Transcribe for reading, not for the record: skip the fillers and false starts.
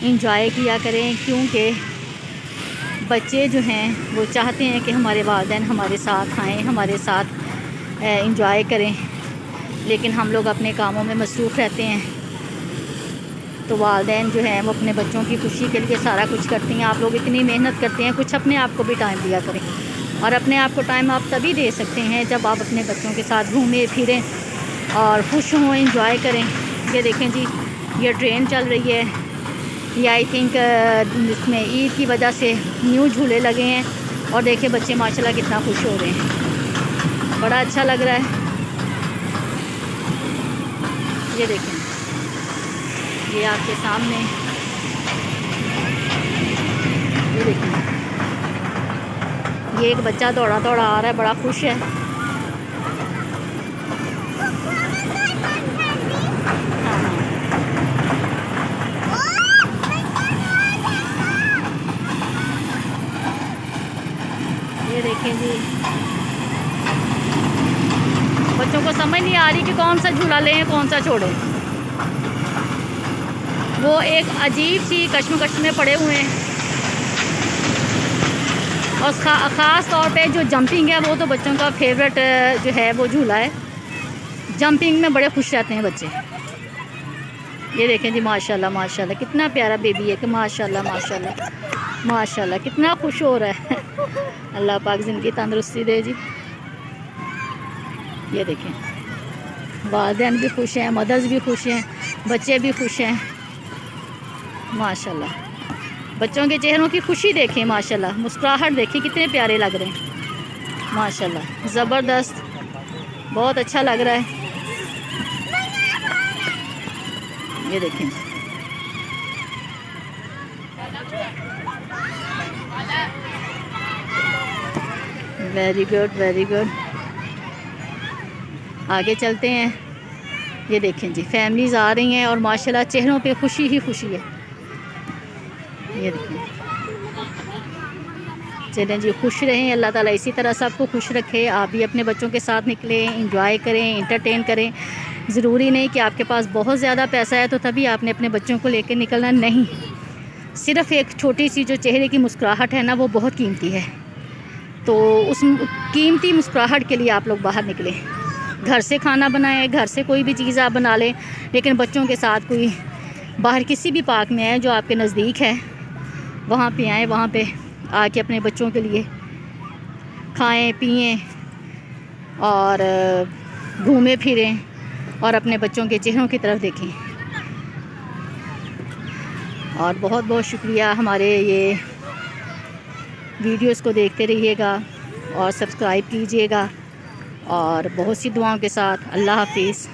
Enjoy किया करें, क्योंकि बच्चे जो हैं वो चाहते हैं कि हमारे वालिदैन हमारे साथ आएँ, हमारे साथ इंजॉय करें, लेकिन हम लोग अपने कामों में मसरूफ़ रहते हैं। तो वालिदैन जो हैं वो अपने बच्चों की खुशी के लिए सारा कुछ करती हैं। आप लोग इतनी मेहनत करते हैं, कुछ अपने आप को भी टाइम दिया करें। और अपने आप को टाइम आप तभी दे सकते हैं जब आप अपने बच्चों के साथ घूमें फिरें और खुश हों, इंजॉय करें। ये देखें जी, ये ट्रेन चल रही है। ये आई थिंक इसमें ईद की वजह से न्यू झूले लगे हैं, और देखिए बच्चे माशाल्लाह कितना खुश हो रहे हैं, बड़ा अच्छा लग रहा है। ये देखें, ये आपके सामने, ये देखें, ये एक बच्चा दौड़ा दौड़ा आ रहा है, बड़ा खुश है। ये देखें जी, बच्चों को समझ नहीं आ रही कि कौन सा झूला लें, कौन सा छोड़ें। वो एक अजीब सी कश्मकश में पड़े हुए हैं। और ख़ास तौर पे जो जंपिंग है वो तो बच्चों का फेवरेट जो है वो झूला है। जंपिंग में बड़े खुश रहते हैं बच्चे। ये देखें जी, माशाल्लाह माशाल्लाह कितना प्यारा बेबी है कि माशाल्लाह माशाल्लाह माशाल्लाह कितना खुश हो रहा है। अल्लाह पाक ज़िंदगी तंदुरुस्ती दे जी। ये देखें, वालिदैन भी खुश हैं, मदर्स भी खुश हैं, बच्चे भी खुश हैं माशाल्लाह। बच्चों के चेहरों की खुशी देखें माशाल्लाह, मुस्कुराहट देखिए, कितने प्यारे लग रहे हैं माशाल्लाह। ज़बरदस्त, बहुत अच्छा लग रहा है। ये देखें, वेरी गुड वेरी गुड। आगे चलते हैं। ये देखें जी, फैमिलीज़ आ रही हैं और माशाल्लाह चेहरों पे खुशी ही खुशी है। ये देखें, चलें जी, खुश रहें, अल्लाह ताला इसी तरह सबको खुश रखे। आप भी अपने बच्चों के साथ निकलें, इंजॉय करें, इंटरटेन करें। ज़रूरी नहीं कि आपके पास बहुत ज़्यादा पैसा है तो तभी आपने अपने बच्चों को लेकर निकलना, नहीं। सिर्फ़ एक छोटी सी जो चेहरे की मुस्कुराहट है ना, वो बहुत कीमती है। तो उस कीमती मुस्कुराहट के लिए आप लोग बाहर निकलें। घर से खाना बनाएं, घर से कोई भी चीज़ आप बना लें, लेकिन बच्चों के साथ कोई बाहर किसी भी पार्क में आए जो आपके नज़दीक है, वहाँ पे आएँ, वहाँ पे आके अपने बच्चों के लिए खाएं पिएं और घूमें फिरें और अपने बच्चों के चेहरों की तरफ देखें। और बहुत बहुत शुक्रिया, हमारे ये वीडियोस को देखते रहिएगा और सब्सक्राइब कीजिएगा, और बहुत सी दुआओं के साथ अल्लाह हाफिज़।